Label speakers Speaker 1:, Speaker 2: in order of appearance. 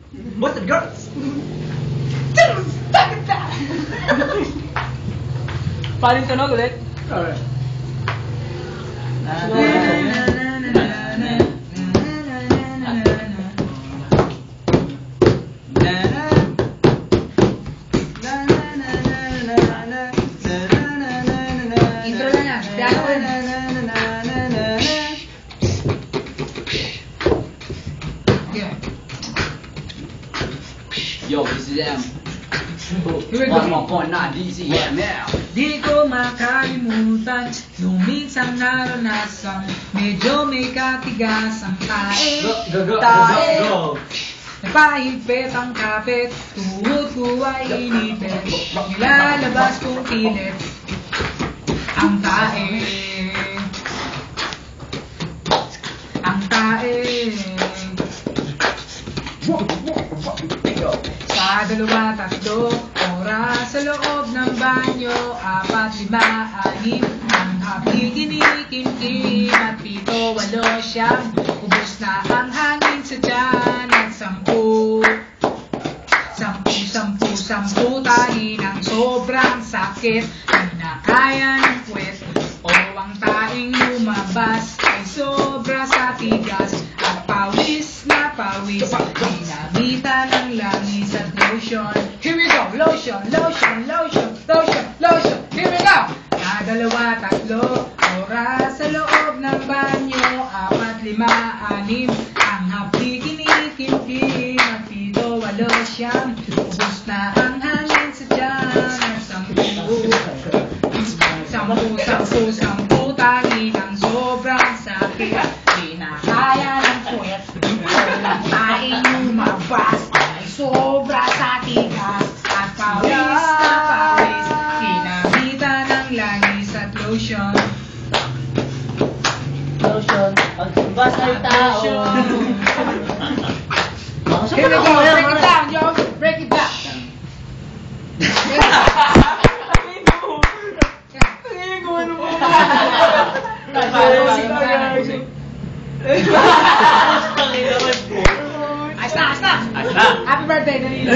Speaker 1: What's the girls?
Speaker 2: Paling tunog ulit.
Speaker 1: Alright.
Speaker 2: Intro na yan. Piano ko yan.
Speaker 3: Yo, this is M.
Speaker 2: Here we go.
Speaker 3: 1.9 DCM now.
Speaker 2: Di ko makalimutan nung minsan naranasan medyo may katigas ang tae. Tae. Napahigpit ang kapit, tuhod ko ay inipit, nilalabas kong pilit ang tae. Ang tae. Sa dalawa, tatlo, oras sa loob ng banyo, 4, 5, 6, ang happy kinikim-kim, at 7, 8, 9, ubos na ang hangin sa tiyan, at 10, 10, tahi ng sobrang sakit, di na kaya ng puwet, o ang taing lumabas ay sobra sa tigas, at pawis na pawis, ginamitan ng langis at lotion. Here we go! Lotion, lotion, lotion, lotion, lotion. Here we go! Sa dalawa, tatlo, oras sa loob ng banyo, 4, 5, 6, ang hapdi kinikim-kim, at 7, 8, 9, ubos na ang hangin sa tiyan, at 10, tahi ng sobrang sakit, di na kaya ng puwet, ang taing lumabas ay sobra sa tigas, at pawis na pawis, ginamitan ng langis at lotion.
Speaker 4: Lotion, pagbas ng tao.
Speaker 2: Here we go, break it down, yo! Break it down! Ayos na! Happy birthday, Danilo!